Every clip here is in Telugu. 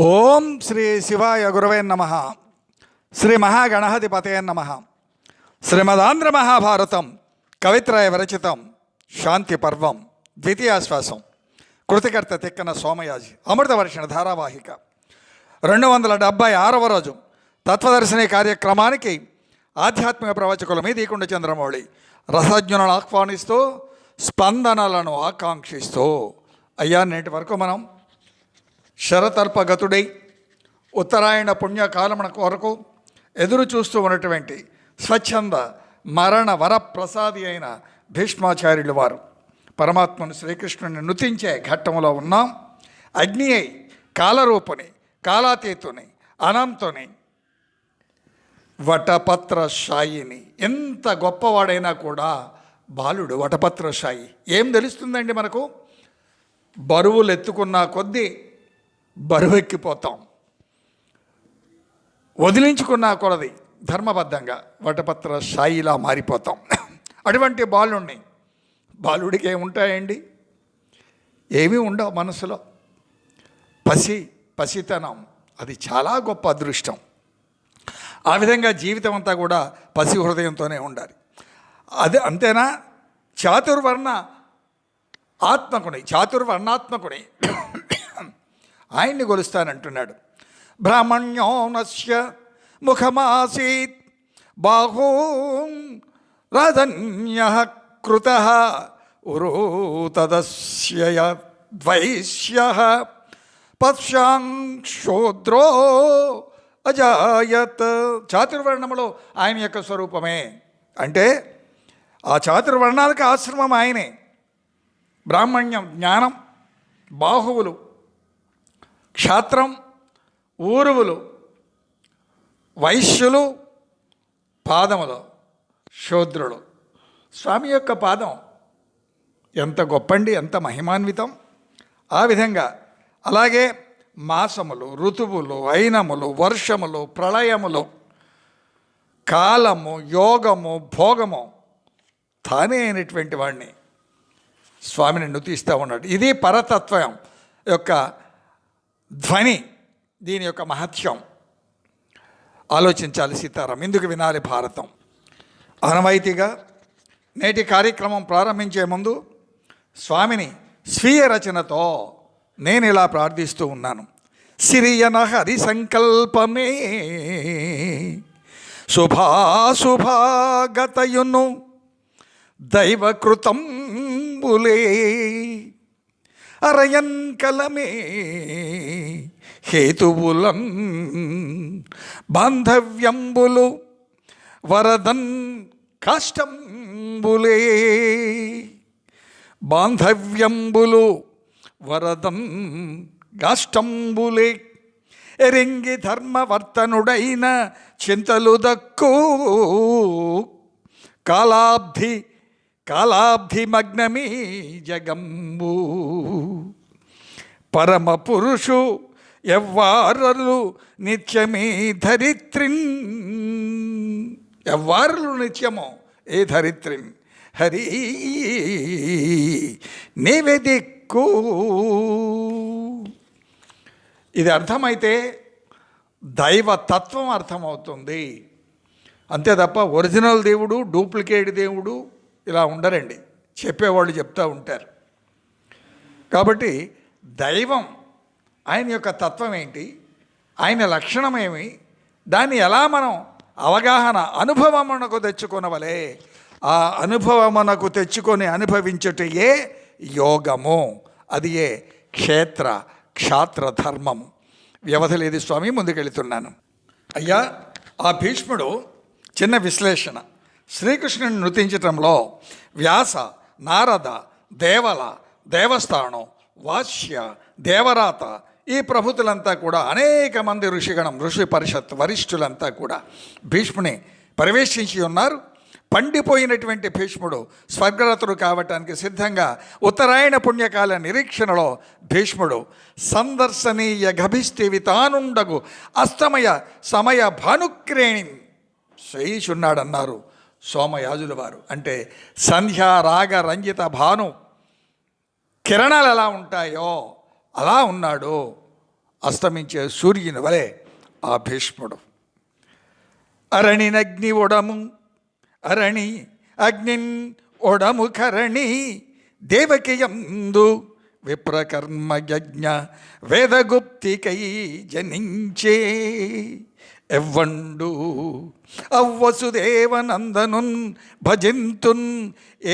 ఓం శ్రీ శివాయ గురవే నమ. శ్రీ మహాగణాధిపతయ నమ. శ్రీమదాంధ్ర మహాభారతం కవిత్రయ విరచితం శాంతి పర్వం ద్వితీయాశ్వాసం. కృతికర్త తిక్కన సోమయాజి. అమృతవర్షణ ధారావాహిక 276వ రోజు తత్వదర్శిని కార్యక్రమానికి ఆధ్యాత్మిక ప్రవచకుల మీదీకుండ చంద్రమౌళి రసజ్ఞులను ఆహ్వానిస్తూ స్పందనలను ఆకాంక్షిస్తూ, అయ్యా నేటి వరకు మనం శరతర్పగతుడై ఉత్తరాయణ పుణ్యకాలమున కొరకు ఎదురు చూస్తూ ఉన్నటువంటి స్వచ్ఛంద మరణ వరప్రసాది అయిన భీష్మాచార్యులు వారు పరమాత్మను శ్రీకృష్ణుని నుతించే ఘట్టంలో ఉన్నాం. అగ్ని అయి కాలరూపుని, కాలాతీతుని, అనంతుని, వటపత్రశాయిని. ఎంత గొప్పవాడైనా కూడా బాలుడు వటపత్రశాయి. ఏం తెలుస్తుందండి మనకు? బరువులు ఎత్తుకున్న కొద్దీ బరువెక్కిపోతాం, వదిలించుకున్నా కొలది ధర్మబద్ధంగా వటపత్రశాయిలా మారిపోతాం. అటువంటి బాలుడికి ఏముంటాయండి? ఏమీ ఉండవు మనసులో. పసితనం అది చాలా గొప్ప అదృష్టం. ఆ విధంగా జీవితం అంతా కూడా పసి హృదయంతోనే ఉండాలి. అది అంతేనా? చాతుర్వర్ణాత్మకుని ఆయన్ని కొలుస్తానంటున్నాడు. బ్రాహ్మణ్యో నస్య ముఖమాసీత్ బాహూ రాజన్యః కృతః ఉరూతదస్య ద్వైశ్యః పశ్చాంక్షోద్రో అజాయత్. చాతుర్వర్ణములో ఆయన యొక్క స్వరూపమే. అంటే ఆ చాతుర్వర్ణాలకు ఆశ్రమం ఆయనే. బ్రాహ్మణ్యం జ్ఞానం, బాహువులు క్షాత్రం, ఊరువులు వైశ్యులు, పాదములు శూద్రులు. స్వామి యొక్క పాదం ఎంత గొప్పండి, ఎంత మహిమాన్వితం. ఆ విధంగా అలాగే మాసములు, ఋతువులు, అయినములు, వర్షములు, ప్రళయములు, కాలము, యోగము, భోగము తానే అయినటువంటి వాడిని స్వామిని నుతిస్తూ ఉన్నాడు. ఇది పరతత్వం యొక్క ధ్వని, దీని యొక్క మహత్యం ఆలోచించాలి సీతారాం. ఇందుకు వినాలి భారతం. ఆనవాయితీగా నేటి కార్యక్రమం ప్రారంభించే ముందు స్వామిని స్వీయ రచనతో నేను ఇలా ప్రార్థిస్తూ ఉన్నాను. సిరియన హరి సంకల్పమే శుభాశుభాగతయును దైవకృతంబులే అరయన్ కలమే హేతువులం బాంధవ్యంబులు వరదన్ కాష్టంబులే. బాంధవ్యంబులు వరదన్ గాష్టంబులే. ఎరింగి ధర్మవర్తనుడైన చింతలు దక్కు కాలాబ్ధిమగ్నమీ జగంబు. పరమ పురుషు ఎవ్వారలు నిత్యమే ధరిత్రిన్. ఎవ్వారలు నిత్యమో ఏ ధరిత్రిన్ హరి నీవే దిక్కు. ఇది అర్థమైతే దైవతత్వం అర్థమవుతుంది. అంతే తప్ప ఒరిజినల్ దేవుడు, డూప్లికేట్ దేవుడు ఇలా ఉండరండి. చెప్పేవాళ్ళు చెప్తూ ఉంటారు. కాబట్టి దైవం ఆయన యొక్క తత్వం ఏంటి, ఆయన లక్షణం ఏమి, దాన్ని ఎలా మనం అవగాహన అనుభవమునకు తెచ్చుకొనవలే. ఆ అనుభవమునకు తెచ్చుకొని అనుభవించుటయే యోగము. అది ఏ క్షాత్ర ధర్మము. వ్యవధి లేదు స్వామి, ముందుకెళ్తున్నాను. అయ్యా, ఆ భీష్ముడు చిన్న విశ్లేషణ. శ్రీకృష్ణుని నృతించటంలో వ్యాస, నారద, దేవల, దేవస్థానం, వాస్య, దేవరాత ఈ ప్రభుతులంతా కూడా అనేక మంది ఋషిగణం, ఋషి పరిషత్ వరిష్ఠులంతా కూడా భీష్ముని పరివేషించి ఉన్నారు. పండిపోయినటువంటి భీష్ముడు స్వర్గరతుడు కావటానికి సిద్ధంగా ఉత్తరాయణ పుణ్యకాల నిరీక్షణలో భీష్ముడు సందర్శనీయ గభిస్థివి తానుండగు అస్తమయ సమయ భానుక్రేణి శయిచున్నాడన్నారు సోమయాజుల వారు. అంటే సంధ్యా రాగ రంజిత భాను కిరణాలు ఎలా ఉంటాయో అలా ఉన్నాడు అస్తమించే సూర్యుని వలె ఆ భీష్ముడు. అరణినగ్ని ఒడము అరణి అగ్నిన్ ఒడము కరణి దేవకియందు విప్రకర్మ యజ్ఞ వేదగుప్తికై జనించే ఎవ్వండు అవ్వసుదేవనందనున్ భజింతున్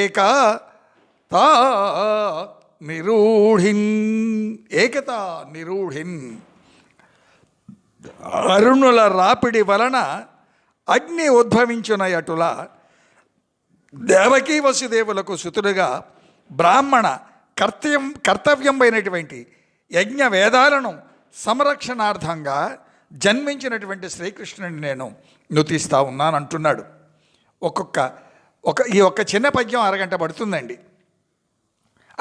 ఏకా తా నిరూఢిన్ ఏకతా నిరూఢిన్. అరుణుల రాపిడి వలన అగ్ని ఉద్భవించునయటుల దేవకీ వసుదేవులకు సుతుడుగా బ్రాహ్మణ కర్తవ్యమైనటువంటి యజ్ఞ వేదాలను సంరక్షణార్థంగా జన్మించినటువంటి శ్రీకృష్ణుని నేను నుతిస్తూ ఉన్నాను అంటున్నాడు. ఈ ఒక్క చిన్న పద్యం అరగంట పడుతుందండి.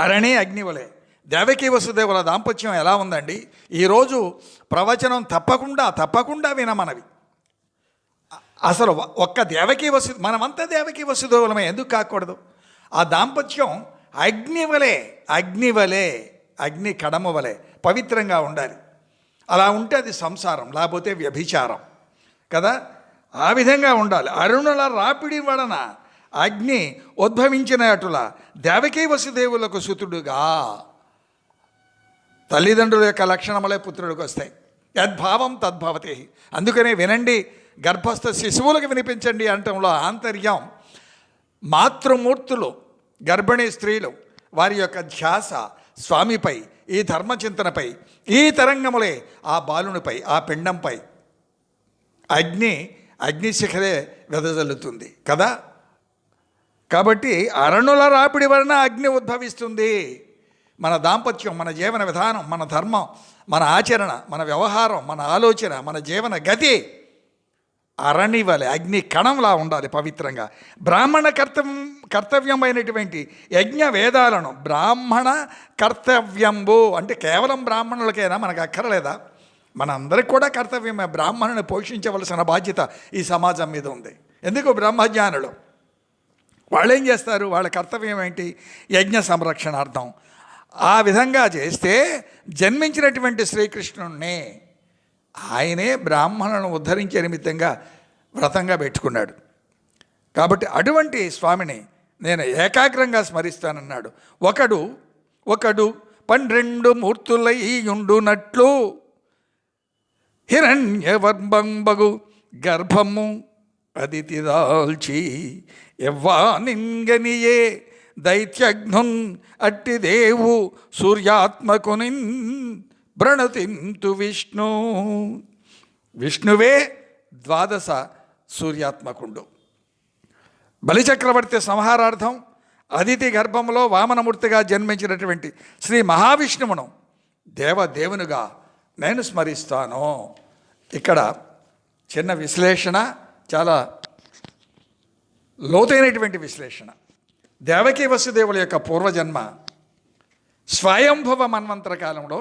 అరణి అగ్నివలే దేవకీ వసుదేవుల దాంపత్యం ఎలా ఉందండి? ఈరోజు ప్రవచనం తప్పకుండా వినమనవి. అసలు ఒక్క దేవకీ మనమంతా దేవకీ వసుదేవులమే, ఎందుకు కాకూడదు? ఆ దాంపత్యం అగ్నివలే అగ్ని కడమ వలె పవిత్రంగా ఉండాలి. అలా ఉంటే అది సంసారం, లేకపోతే వ్యభిచారం కదా. ఆ విధంగా ఉండాలి. అరుణుల రాపిడి వలన అగ్ని ఉద్భవించినట్టుల దేవకీ వసుదేవులకు సుతుడుగా తల్లిదండ్రుల యొక్క లక్షణములే పుత్రుడికి వస్తాయి. యద్భావం తద్భవతి. అందుకనే వినండి, గర్భస్థ శిశువులకు వినిపించండి అంటంలో ఆంతర్యం. మాతృమూర్తులు గర్భిణీ స్త్రీలు వారి యొక్క ధ్యాస స్వామిపై, ఈ ధర్మచింతనపై, ఈ తరంగములే ఆ బాలునిపై, ఆ పిండంపై అగ్నిశిఖరే వెదజల్లుతుంది కదా. కాబట్టి అరణుల రాపిడి వలన అగ్ని ఉద్భవిస్తుంది. మన దాంపత్యం, మన జీవన విధానం, మన ధర్మం, మన ఆచరణ, మన వ్యవహారం, మన ఆలోచన, మన జీవన గతి అరణి వలె అగ్ని కణంలా ఉండాలి పవిత్రంగా. బ్రాహ్మణ కర్తవ్యమైనటువంటి యజ్ఞ వేదాలను బ్రాహ్మణ కర్తవ్యంబు అంటే కేవలం బ్రాహ్మణులకైనా మనకు అక్కర్లేదా? మనందరికి కూడా కర్తవ్యమే. బ్రాహ్మణుని పోషించవలసిన బాధ్యత ఈ సమాజం మీద ఉంది. ఎందుకు? బ్రహ్మజ్ఞానులు వాళ్ళేం చేస్తారు? వాళ్ళ కర్తవ్యం ఏంటి? యజ్ఞ సంరక్షణార్థం. ఆ విధంగా చేస్తే జన్మించినటువంటి శ్రీకృష్ణుణ్ణి ఆయనే బ్రాహ్మణులను ఉద్ధరించే నిమిత్తంగా వ్రతంగా పెట్టుకున్నాడు. కాబట్టి అటువంటి స్వామిని నేను ఏకాగ్రంగా స్మరిస్తానన్నాడు. ఒకడు 12 మూర్తులైయుండునట్లు హిరణ్యవర్బంబగు గర్భము అదితి దాల్చి ఎవ్వానింగనియే దైత్యఘ్నున్ అట్టి దేవు సూర్యాత్మకునిన్ ప్రణతింతు విష్ణువే 12 సూర్యాత్మకుండు. బలిచక్రవర్తి సంహారార్థం అదితి గర్భంలో వామనమూర్తిగా జన్మించినటువంటి శ్రీ మహావిష్ణువును దేవునిగా నేను స్మరిస్తాను. ఇక్కడ చిన్న విశ్లేషణ, చాలా లోతైనటువంటి విశ్లేషణ. దేవకీ వసుదేవుల యొక్క పూర్వజన్మ స్వయంభవ మన్వంతర కాలంలో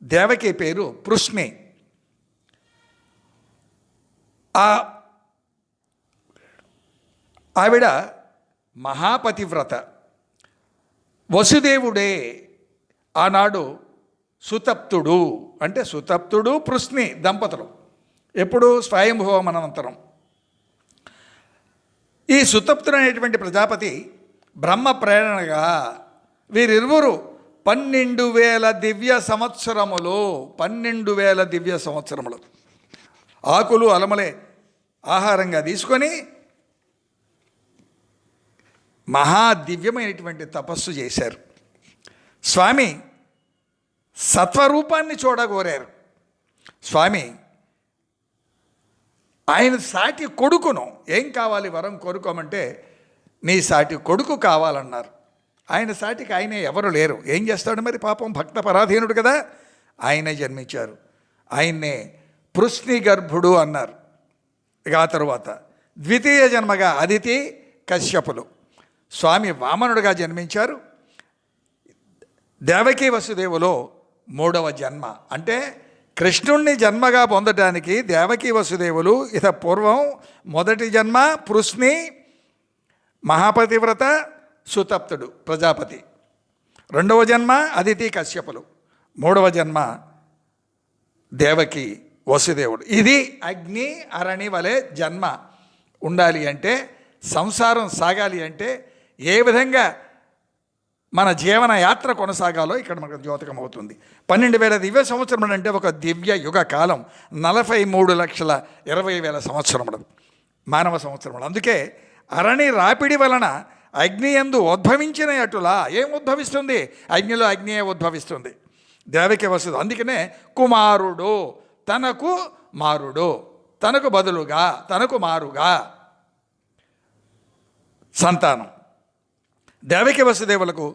దేవకీ పేరు పృష్ణి. ఆవిడ మహాపతివ్రత. వసుదేవుడే ఆనాడు సుతప్తుడు, అంటే సుతప్తుడు పృష్ణి దంపతులు ఎప్పుడు స్వయంభవ మన్వంతరం. ఈ సుతప్తుడు అనేటువంటి ప్రజాపతి బ్రహ్మ ప్రేరణగా వీరిరువురు 12,000 దివ్య సంవత్సరములు 12,000 దివ్య సంవత్సరములు ఆకులు అలమలే ఆహారంగా తీసుకొని మహాదివ్యమైనటువంటి తపస్సు చేశారు. స్వామి సత్వరూపాన్ని చూడగోరారు. స్వామి ఆయన సాటి కొడుకును, ఏం కావాలి వరం కోరుకోమంటే నీ సాటి కొడుకు కావాలన్నారు. ఆయన సాటికి ఆయనే ఎవరు లేరు. ఏం చేస్తాడు మరి? పాపం భక్త పరాధీనుడు కదా. ఆయనే జన్మించారు. ఆయన్నే పృష్ణి గర్భుడు అన్నారు. ఇక ఆ తరువాత ద్వితీయ జన్మగా అదితి కశ్యపులు. స్వామి వామనుడిగా జన్మించారు. దేవకీ వసుదేవులో 3వ జన్మ. అంటే కృష్ణుణ్ణి జన్మగా పొందటానికి దేవకీ వసుదేవులు ఇత పూర్వం మొదటి జన్మ పృష్ణి మహాపతివ్రత సుతప్తుడు ప్రజాపతి, 2వ జన్మ అదితి కశ్యపులు, 3వ జన్మ దేవకి వసుదేవుడు. ఇది అగ్ని అరణి వలె జన్మ ఉండాలి అంటే, సంసారం సాగాలి అంటే, ఏ విధంగా మన జీవన యాత్ర కొనసాగాలో ఇక్కడ మనకు ద్యోతకం అవుతుంది. 12,000 దివ్య సంవత్సరములు అంటే ఒక దివ్య యుగ కాలం 43,20,000 సంవత్సరములు మానవ సంవత్సరములు. అందుకే అరణి రాపిడి వలన అగ్ని యందు ఉద్భవించిన అటులా ఏం ఉద్భవిస్తుంది? అగ్నిలో అగ్నియే ఉద్భవిస్తుంది. దేవకి వస్తుంది. అందుకనే కుమారుడు తనకు మారుడు, తనకు బదులుగా, తనకు మారుగా సంతానం. దేవకి వసుదేవులకు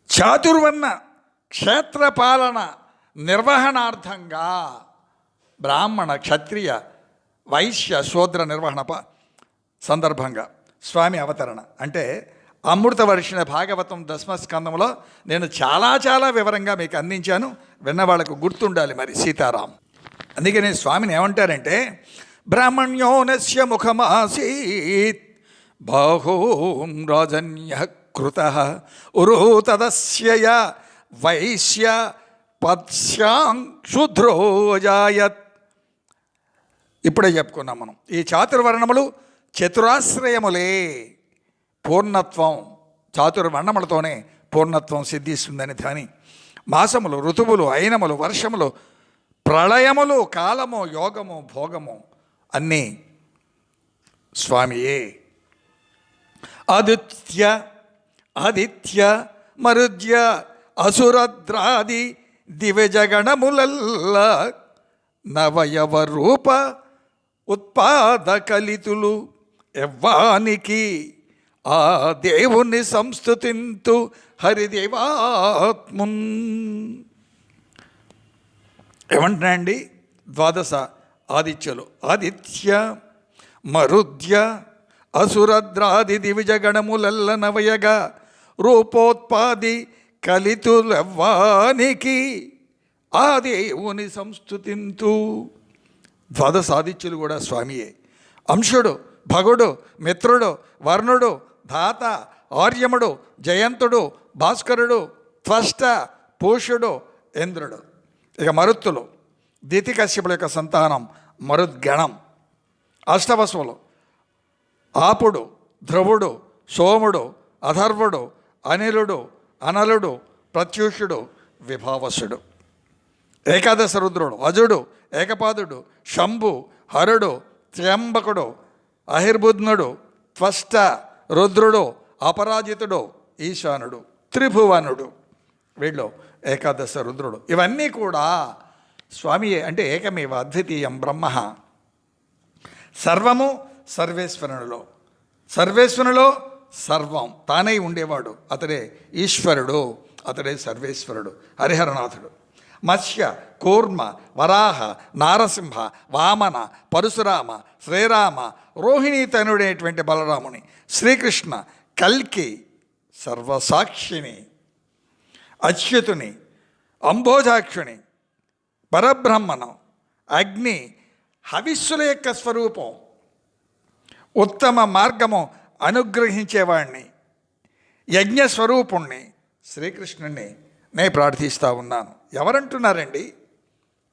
చాతుర్వర్ణ క్షేత్రపాలన నిర్వహణార్థంగా బ్రాహ్మణ, క్షత్రియ, వైశ్య, శూద్ర నిర్వహణ సందర్భంగా స్వామి అవతరణ. అంటే అమృత వర్షిణ భాగవతం దశమస్కందంలో నేను చాలా వివరంగా మీకు అందించాను. విన్న వాళ్ళకు గుర్తుండాలి మరి సీతారాం. అందుకని స్వామిని ఏమంటారంటే, బ్రాహ్మణ్యోనస్య ముఖమాసీత్ బాహూం రాజన్య కృత ఉరూతదస్య వైశ్య పత్స్యాం శూద్రోజాయత్. ఇప్పుడే చెప్పుకున్నాం మనం. ఈ చాతుర్వర్ణములు చతురాశ్రయములే. పూర్ణత్వం చాతుర్వర్ణములతోనే పూర్ణత్వం సిద్ధిస్తుందని. దాని మాసములు, ఋతువులు, అయినములు, వర్షములు, ప్రళయములు, కాలము, యోగము, భోగము అన్నీ స్వామియే. ఆదిత్య మరుద్య అసురద్రాది దివ్యజగణములల్ల నవయవ రూప ఉత్పాదకలితులు ఎవ్వానికి ఆ దేవుని సంస్తుతింతు హరిదేవాత్మున్. ఏమంటున్నాయండి? ద్వాదశ ఆదిత్యులు ఆదిత్య మరుద్య అసురద్రాది దివిజగణములల్ల నవయగా రూపోత్పాది కలితులెవ్వానికి ఆ దేవుని సంస్తుతింతు. ద్వాదశ ఆదిత్యులు కూడా స్వామియే. అంశుడు, భగుడు, మిత్రుడు, వర్ణుడు, ధాత, ఆర్యముడు, జయంతుడు, భాస్కరుడు, త్వష్ట, పూషుడు, ఇంద్రుడు. ఇక మరుత్తులు దితికశ్యపుల యొక్క సంతానం మరుద్గణం. అష్టవసువులు ఆపుడు, ధ్రువుడు, సోముడు, అథర్వుడు, అనిలుడు, అనలుడు, ప్రత్యూషుడు, విభావసుడు. ఏకాదశ రుద్రుడు అజుడు, ఏకపాదుడు, శంభు, హరుడు, త్ర్యంబకుడు, అహిర్బుధ్నుడు, త్వష్ట, రుద్రుడు, అపరాజితుడు, ఈశానుడు, త్రిభువనుడు. వీళ్ళు ఏకాదశ రుద్రుడు. ఇవన్నీ కూడా స్వామియే. అంటే ఏకమేవ అద్వితీయం బ్రహ్మ. సర్వము సర్వేశ్వరునిలో, సర్వేశ్వరునిలో సర్వం తానై ఉండేవాడు. అతడే ఈశ్వరుడు, అతడే సర్వేశ్వరుడు, హరిహరనాథుడు. మత్స్య, కూర్మ, వరాహ, నారసింహ, వామన, పరశురామ, శ్రీరామ, రోహిణీ తనుడైనటువంటి బలరాముని, శ్రీకృష్ణ, కల్కి, సర్వసాక్షిని, అచ్యుతుని, అంబోజాక్షుని, పరబ్రహ్మణం, అగ్ని, హవిస్సుల యొక్క స్వరూపం, ఉత్తమ మార్గము అనుగ్రహించేవాడిని, యజ్ఞస్వరూపుణ్ణి శ్రీకృష్ణుణ్ణి నే ప్రార్థిస్తూ ఉన్నాను. ఎవరంటున్నారండి?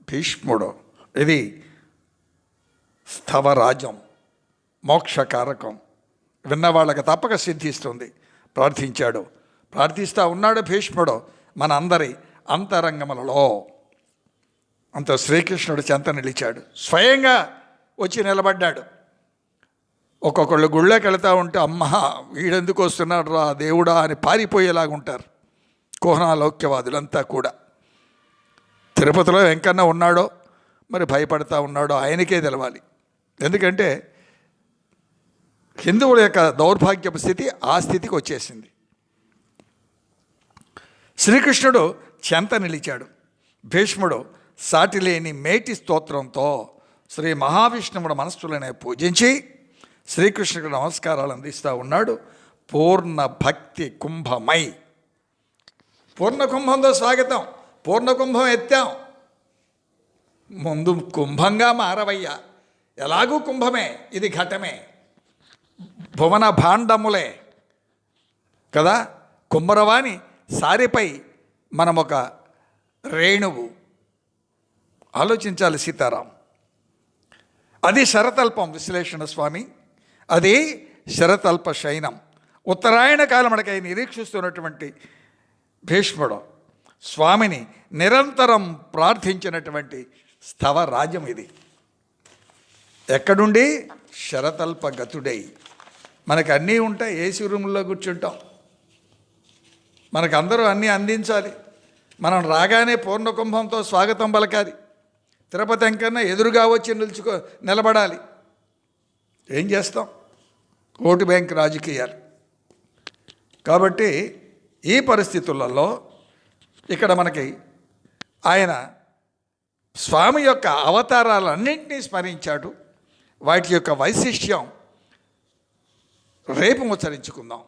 భీష్ముడు. ఇది స్థవరాజం, మోక్షకారకం, విన్నవాళ్ళకి తప్పక సిద్ధిస్తుంది. ప్రార్థించాడు, ప్రార్థిస్తూ ఉన్నాడు భీష్ముడు మన అందరి అంతరంగములలో. అంత శ్రీకృష్ణుడు చెంత నిలిచాడు, స్వయంగా వచ్చి నిలబడ్డాడు. ఒక్కొక్కళ్ళు గుళ్ళకి వెళుతూ ఉంటే, అమ్మ వీడెందుకు వస్తున్నాడు రా దేవుడా అని పారిపోయేలాగుంటారు కోహనాలౌక్యవాదులంతా కూడా. తిరుపతిలో వెంకన్న ఉన్నాడో మరి భయపడతా ఉన్నాడో ఆయనకే తెలవాలి. ఎందుకంటే హిందువుల యొక్క దౌర్భాగ్యపు స్థితి ఆ స్థితికి వచ్చేసింది. శ్రీకృష్ణుడు చెంత నిలిచాడు. భీష్ముడు సాటిలేని మేటి స్తోత్రంతో శ్రీ మహావిష్ణువుడు మనస్సులనే పూజించి శ్రీకృష్ణుడికి నమస్కారాలు అందిస్తూ ఉన్నాడు. పూర్ణ భక్తి కుంభమై. పూర్ణ కుంభంతో స్వాగతం. పూర్ణ కుంభం ఎత్తాం, ముందు కుంభంగా మారవయ్యా. ఎలాగూ కుంభమే, ఇది ఘటమే, భువన భాండములే కదా. కుమ్మరవాణి సారిపై మనం ఒక రేణువు ఆలోచించాలి సీతారాం. అది శరతల్పం విశ్లేషణ స్వామి, అది శరతల్ప శయనం. ఉత్తరాయణ కాలమడకై నిరీక్షిస్తున్నటువంటి భీష్ముడు స్వామిని నిరంతరం ప్రార్థించినటువంటి స్థవ రాజ్యం ఇది. ఎక్కడుండి? శరతల్ప గతుడై. మనకు అన్నీ ఉంటాయి, ఏసీ రూమ్లో కూర్చుంటాం, మనకు అందరూ అన్నీ అందించాలి. మనం రాగానే పూర్ణ కుంభంతో స్వాగతం పలకాలి. తిరుపతి అంకన్నా ఎదురుగా వచ్చి నిలబడాలి. ఏం చేస్తాం? ఓటు బ్యాంక్ రాజకీయాలు. కాబట్టి ఈ పరిస్థితులలో ఇక్కడ మనకి ఆయన స్వామి యొక్క అవతారాలన్నింటినీ స్మరించాడు. వాటి యొక్క వైశిష్ట్యం రేపు ఉచ్చరించుకుందాం.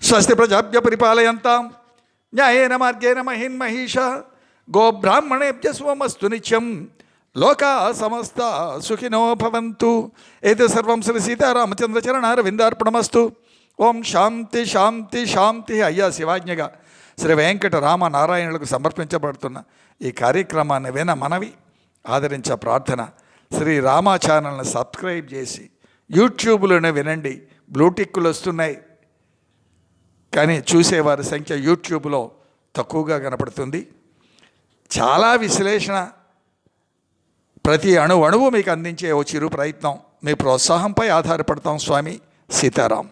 స్వస్తి ప్రజాభ్య పరిపాలయంతాం న్యాయేన మార్గేణ మహిన్మహీష గోబ్రాహ్మణేభ్య స్వమస్తు నిత్యం లోకా సమస్త సుఖినో భవంతు. ఏతే సర్వం శ్రీ సీతారామచంద్రచరణారవిందార్పణమస్తు. ఓం శాంతి శాంతి శాంతి. అయ్యా శివాజ్ఞగా శ్రీ వెంకటరామ నారాయణులకు సమర్పించబడుతున్న ఈ కార్యక్రమాన్ని విన మనవి, ఆదరించే ప్రార్థన. శ్రీ రామా ఛానల్ని సబ్స్క్రైబ్ చేసి యూట్యూబ్లోనే వినండి. బ్లూటిక్కులు వస్తున్నాయి, కానీ చూసేవారి సంఖ్య యూట్యూబ్లో తక్కువగా కనపడుతుంది. చాలా విశ్లేషణ, ప్రతి అణువు మీకు అందించే ఓ చిరు ప్రయత్నం. మీ ప్రోత్సాహంపై ఆధారపడతాం. స్వామి సీతారాం.